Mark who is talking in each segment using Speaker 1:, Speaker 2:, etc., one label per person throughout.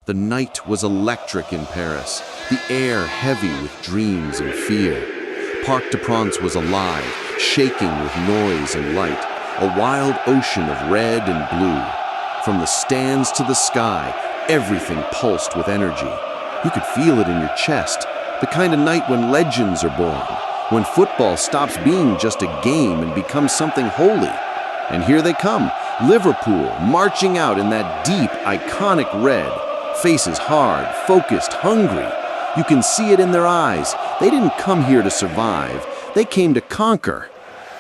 Speaker 1: The night was electric in Paris, the air heavy with dreams and fear. Parc des Princes was alive, shaking with noise and light, a wild ocean of red and blue. From the stands to the sky, everything pulsed with energy. You could feel it in your chest, the kind of night when legends are born, when football stops being just a game and becomes something holy. And here they come, Liverpool, marching out in that deep, iconic red. Faces hard, focused, hungry. You can see it in their eyes. They didn't come here to survive. They came to conquer.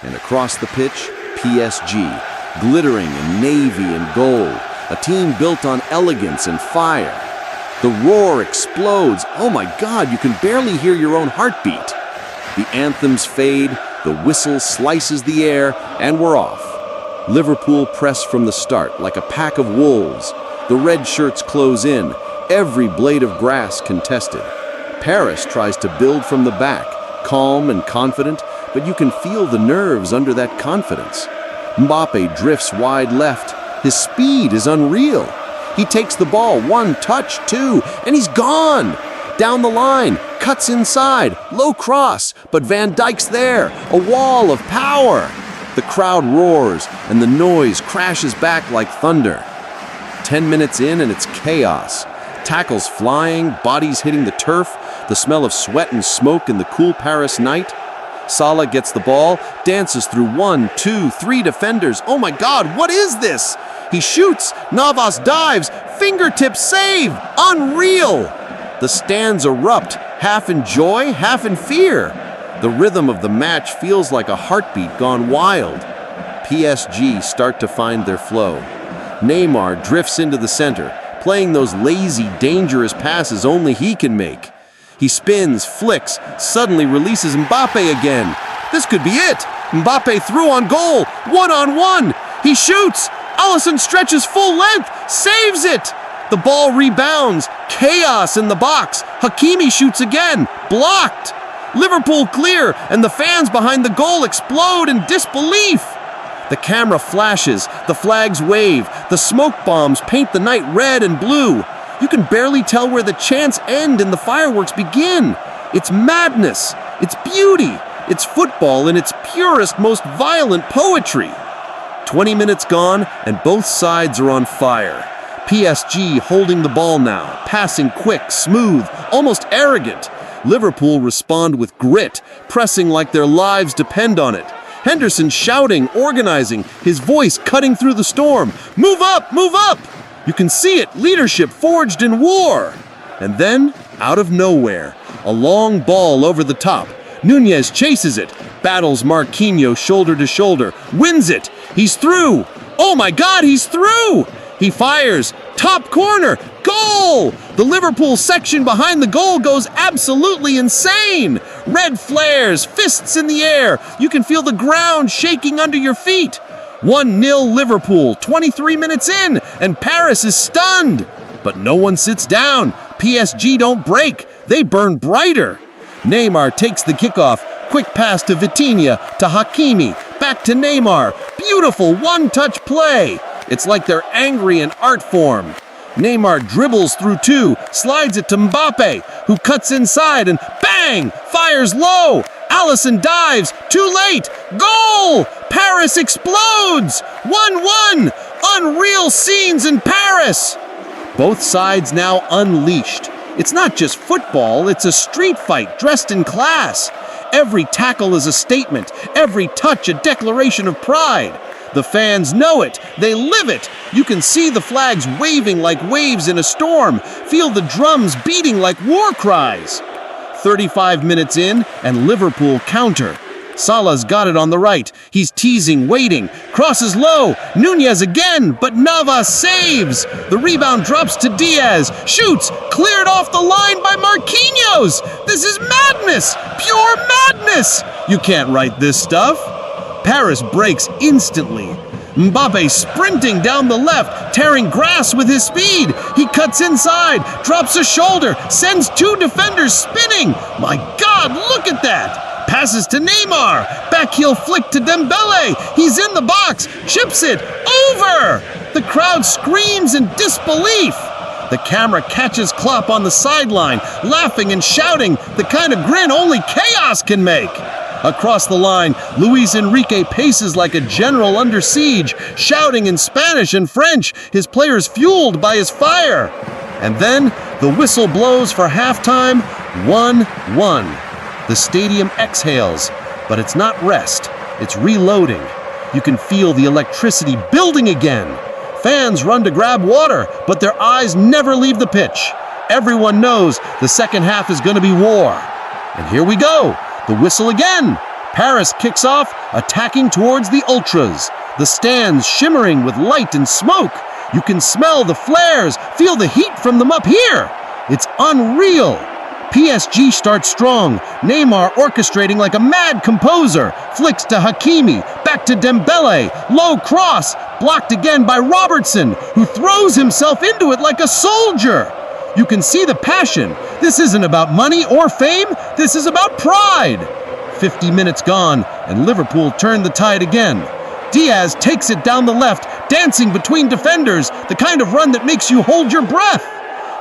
Speaker 1: And across the pitch, PSG, glittering in navy and gold, a team built on elegance and fire. The roar explodes. Oh my God, you can barely hear your own heartbeat. The anthems fade, the whistle slices the air, and we're off. Liverpool press from the start like a pack of wolves. The red shirts close in, every blade of grass contested. Paris tries to build from the back, calm and confident, but you can feel the nerves under that confidence. Mbappe drifts wide left. His speed is unreal. He takes the ball, one touch, two, and he's gone. Down the line, cuts inside, low cross, but Van Dijk's there, a wall of power. The crowd roars, and the noise crashes back like thunder. 10 minutes in and it's chaos. Tackles flying, bodies hitting the turf, the smell of sweat and smoke in the cool Paris night. Salah gets the ball, dances through 1, 2, 3 defenders. Oh my God, what is this? He shoots, Navas dives, fingertip save, unreal! The stands erupt, half in joy, half in fear. The rhythm of the match feels like a heartbeat gone wild. PSG start to find their flow. Neymar drifts into the center, playing those lazy, dangerous passes only he can make. He spins, flicks, suddenly releases Mbappe again. This could be it. Mbappe through on goal, one-on-one. He shoots. Alisson stretches full length, saves it. The ball rebounds. Chaos in the box. Hakimi shoots again, blocked. Liverpool clear, and the fans behind the goal explode in disbelief. The camera flashes, the flags wave, the smoke bombs paint the night red and blue. You can barely tell where the chants end and the fireworks begin. It's madness, it's beauty, it's football in its purest, most violent poetry. 20 minutes gone, and both sides are on fire. PSG holding the ball now, passing quick, smooth, almost arrogant. Liverpool respond with grit, pressing like their lives depend on it. Henderson shouting, organizing, his voice cutting through the storm. Move up, move up! You can see it, leadership forged in war. And then, out of nowhere, a long ball over the top. Nunez chases it, battles Marquinhos shoulder to shoulder, wins it. He's through. Oh my God, he's through! He fires, top corner, goal! The Liverpool section behind the goal goes absolutely insane. Red flares, fists in the air. You can feel the ground shaking under your feet. 1-0 Liverpool, 23 minutes in, and Paris is stunned. But no one sits down. PSG don't break. They burn brighter. Neymar takes the kickoff. Quick pass to Vitinha, to Hakimi, back to Neymar. Beautiful one-touch play. It's like they're angry in art form. Neymar dribbles through two, slides it to Mbappe, who cuts inside and bang! Fires low! Alisson dives, too late! Goal! Paris explodes! 1-1! Unreal scenes in Paris! Both sides now unleashed. It's not just football, it's a street fight dressed in class. Every tackle is a statement, every touch a declaration of pride. The fans know it. They live it. You can see the flags waving like waves in a storm. Feel the drums beating like war cries. 35 minutes in, and Liverpool counter. Salah's got it on the right. He's teasing, waiting. Crosses low. Nunez again, but Navas saves. The rebound drops to Diaz. Shoots. Cleared off the line by Marquinhos. This is madness. Pure madness. You can't write this stuff. Paris breaks instantly. Mbappe sprinting down the left, tearing grass with his speed. He cuts inside, drops a shoulder, sends two defenders spinning. My God, look at that! Passes to Neymar. Back heel flick to Dembele. He's in the box, chips it, over! The crowd screams in disbelief.
Speaker 2: The camera catches Klopp on the sideline, laughing and shouting, the kind of grin only chaos can make. Across the line, Luis Enrique paces like a general under siege, shouting in Spanish and French, his players fueled by his fire. And then the whistle blows for halftime, 1-1. The stadium exhales, but it's not rest, it's reloading. You can feel the electricity building again. Fans run to grab water, but their eyes never leave the pitch. Everyone knows the second half is going to be war. And here we go. The whistle again. Paris kicks off, attacking towards the Ultras. The stands shimmering with light and smoke. You can smell the flares, feel the heat from them up here. It's unreal. PSG starts strong. Neymar orchestrating like a mad composer. Flicks to Hakimi, back to Dembele. Low cross, blocked again by Robertson, who throws himself into it like a soldier. You can see the passion. This isn't about money or fame. This is about pride. 50 minutes gone, and Liverpool turn the tide again. Diaz takes it down the left, dancing between defenders, the kind of run that makes you hold your breath.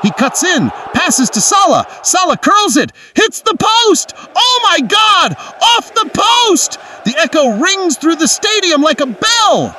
Speaker 2: He cuts in, passes to Salah. Salah curls it, hits the post. Oh my God! Off the post! The echo rings through the stadium like a bell.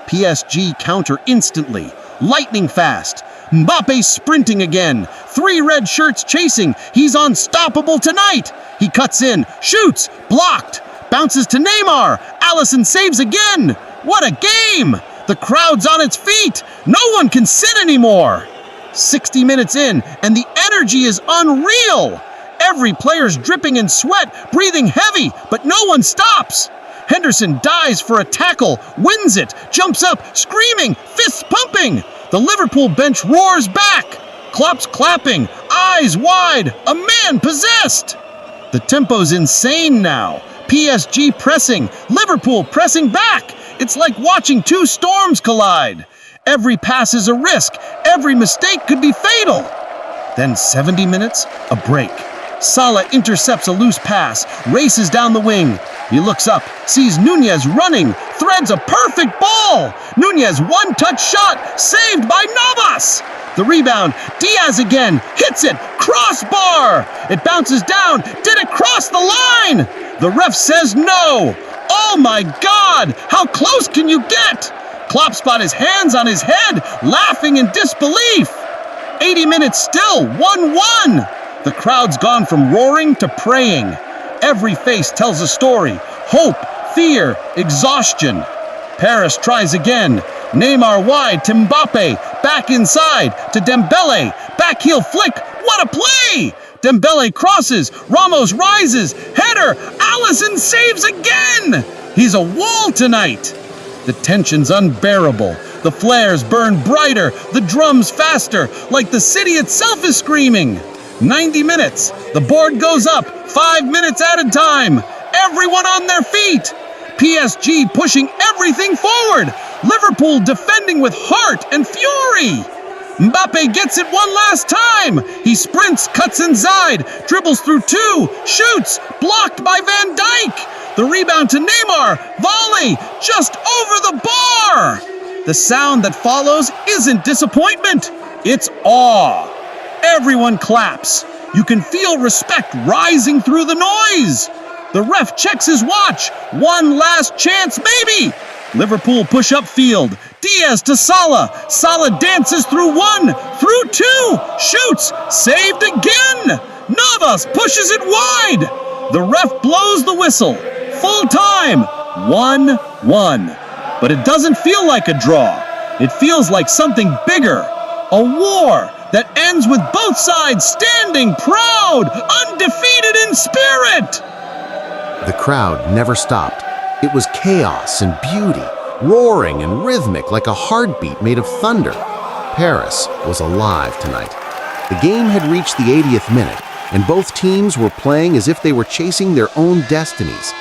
Speaker 2: PSG counter instantly, lightning fast. Mbappe sprinting again. 3 red shirts chasing. He's unstoppable tonight. He cuts in, shoots, blocked. Bounces to Neymar. Alisson saves again. What a game! The crowd's on its feet. No one can sit anymore. 60 minutes in, and the energy is unreal. Every player's dripping in sweat, breathing heavy, but no one stops. Henderson dives for a tackle, wins it, jumps up, screaming, fists pumping. The Liverpool bench roars back. Klopp's clapping, eyes wide, a man possessed. The tempo's insane now. PSG pressing, Liverpool pressing back. It's like watching 2 storms collide. Every pass is a risk. Every mistake could be fatal. Then 70 minutes, a break. Salah intercepts a loose pass, races down the wing. He looks up, sees Nunez running, threads a perfect ball. Nunez one-touch shot, saved by Navas. The rebound, Diaz again, hits it, crossbar. It bounces down, did it cross the line? The ref says no. Oh my God, how close can you get? Klopp's got his hands on his head, laughing in disbelief. 80 minutes still, 1-1. The crowd's gone from roaring to praying. Every face tells a story. Hope, fear, exhaustion. Paris tries again. Neymar wide to Mbappe. Back inside to Dembele. Backheel flick. What a play! Dembele crosses. Ramos rises. Header. Alisson saves again. He's a wall tonight. The tension's unbearable. The flares burn brighter. The drums faster. Like the city itself is screaming. 90 minutes. The board goes up. 5 minutes at a time. Everyone on their feet. PSG pushing everything forward. Liverpool defending with heart and fury. Mbappe gets it one last time. He sprints, cuts inside, dribbles through 2, shoots, blocked by Van Dijk. The rebound to Neymar, volley, just over the bar. The sound that follows isn't disappointment, it's awe. Everyone claps. You can feel respect rising through the noise. The ref checks his watch. One last chance, maybe. Liverpool push upfield. Diaz to Salah. Salah dances through 1, through 2, shoots, saved again. Navas pushes it wide. The ref blows the whistle. Full time, 1-1. But it doesn't feel like a draw. It feels like something bigger. A war that ends with both sides standing proud, undefeated in spirit.
Speaker 1: The crowd never stopped. It was chaos and beauty, roaring and rhythmic like a heartbeat made of thunder. Paris was alive tonight. The game had reached the 80th minute, and both teams were playing as if they were chasing their own destinies.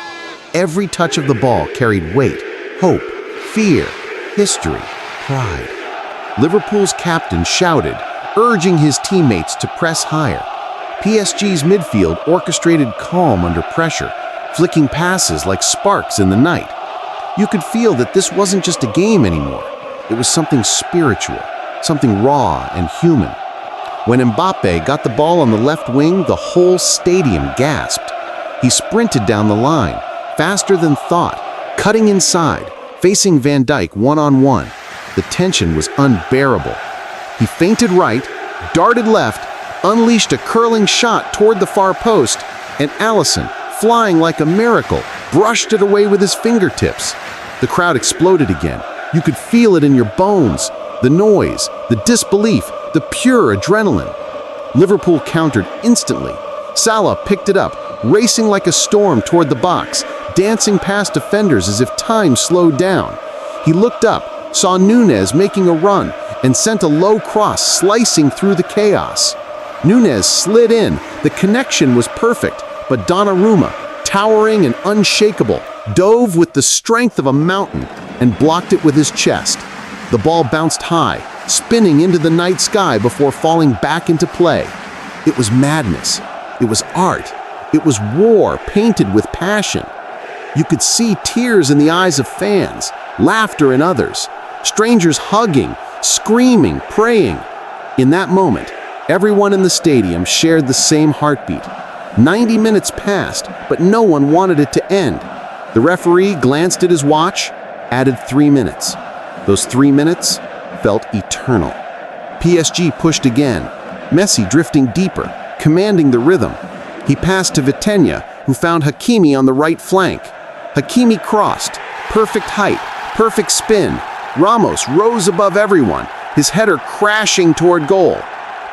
Speaker 1: Every touch of the ball carried weight, hope, fear, history, pride. Liverpool's captain shouted, urging his teammates to press higher. PSG's midfield orchestrated calm under pressure, flicking passes like sparks in the night. You could feel that this wasn't just a game anymore. It was something spiritual, something raw and human. When Mbappe got the ball on the left wing, the whole stadium gasped. He sprinted down the line, faster than thought, cutting inside, facing Van Dijk one-on-one. The tension was unbearable. He feinted right, darted left, unleashed a curling shot toward the far post, and Alisson, flying like a miracle, brushed it away with his fingertips. The crowd exploded again. You could feel it in your bones. The noise, the disbelief, the pure adrenaline. Liverpool countered instantly. Salah picked it up, racing like a storm toward the box, dancing past defenders as if time slowed down. He looked up, saw Nunez making a run, and sent a low cross slicing through the chaos. Nunez slid in. The connection was perfect, but Donnarumma, towering and unshakable, dove with the strength of a mountain and blocked it with his chest. The ball bounced high, spinning into the night sky before falling back into play. It was madness. It was art. It was war painted with passion. You could see tears in the eyes of fans, laughter in others, strangers hugging, screaming, praying. In that moment, everyone in the stadium shared the same heartbeat. 90 minutes passed, but no one wanted it to end. The referee glanced at his watch, added 3 minutes. Those 3 minutes felt eternal. PSG pushed again, Messi drifting deeper, commanding the rhythm. He passed to Vitinha, who found Hakimi on the right flank. Hakimi crossed, perfect height, perfect spin. Ramos rose above everyone, his header crashing toward goal.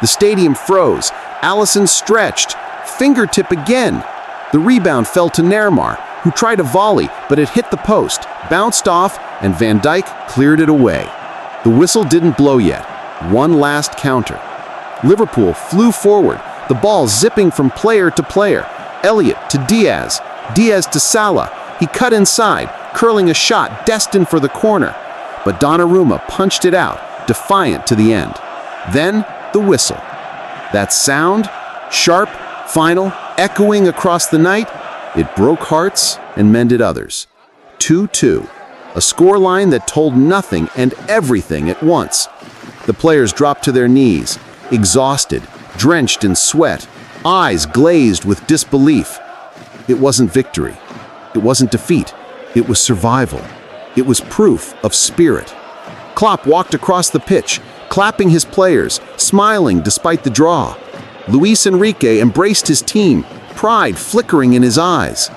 Speaker 1: The stadium froze. Alisson stretched. Fingertip again. The rebound fell to Neymar, who tried a volley, but it hit the post, bounced off, and Van Dijk cleared it away. The whistle didn't blow yet. One last counter. Liverpool flew forward, the ball zipping from player to player. Elliott to Diaz, Diaz to Salah. He cut inside, curling a shot destined for the corner. But Donnarumma punched it out, defiant to the end. Then, the whistle. That sound, sharp, final, echoing across the night, it broke hearts and mended others. 2-2, a scoreline that told nothing and everything at once. The players dropped to their knees, exhausted, drenched in sweat, eyes glazed with disbelief. It wasn't victory. It wasn't defeat. It was survival. It was proof of spirit. Klopp walked across the pitch, clapping his players, smiling despite the draw. Luis Enrique embraced his team, pride flickering in his eyes.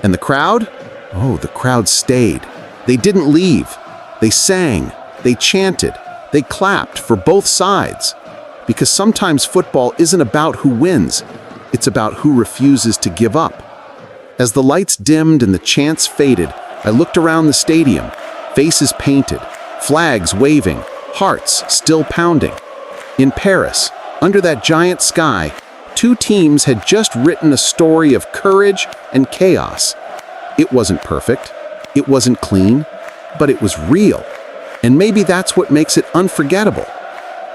Speaker 1: And the crowd? Oh, the crowd stayed. They didn't leave. They sang. They chanted. They clapped for both sides. Because sometimes football isn't about who wins. It's about who refuses to give up. As the lights dimmed and the chants faded, I looked around the stadium, faces painted, flags waving, hearts still pounding. In Paris, under that giant sky, two teams had just written a story of courage and chaos. It wasn't perfect, it wasn't clean, but it was real. And maybe that's what makes it unforgettable.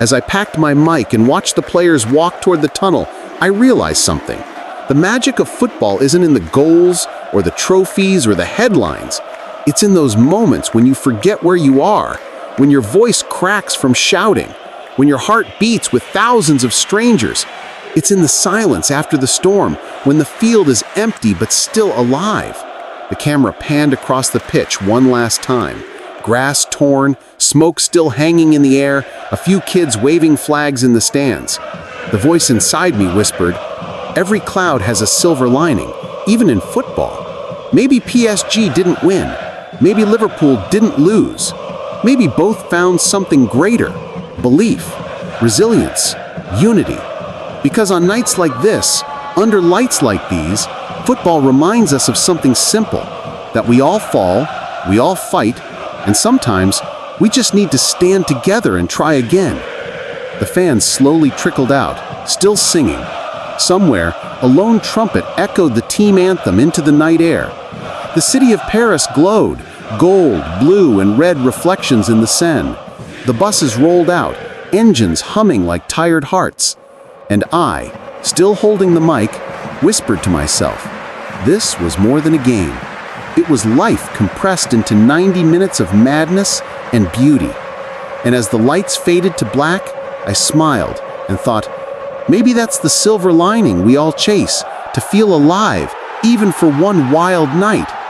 Speaker 1: As I packed my mic and watched the players walk toward the tunnel, I realized something. The magic of football isn't in the goals or the trophies or the headlines. It's in those moments when you forget where you are, when your voice cracks from shouting, when your heart beats with thousands of strangers. It's in the silence after the storm, when the field is empty but still alive. The camera panned across the pitch one last time. Grass torn, smoke still hanging in the air, a few kids waving flags in the stands. The voice inside me whispered, "Every cloud has a silver lining, even in football." Maybe PSG didn't win. Maybe Liverpool didn't lose. Maybe both found something greater: belief, resilience, unity. Because on nights like this, under lights like these, football reminds us of something simple: that we all fall, we all fight, and sometimes we just need to stand together and try again. The fans slowly trickled out, still singing. Somewhere, a lone trumpet echoed the team anthem into the night air. The city of Paris glowed, gold, blue, and red reflections in the Seine. The buses rolled out, engines humming like tired hearts. And I, still holding the mic, whispered to myself, this was more than a game. It was life compressed into 90 minutes of madness and beauty. And as the lights faded to black, I smiled and thought, Maybe that's the silver lining we all chase, to feel alive, even for one wild night.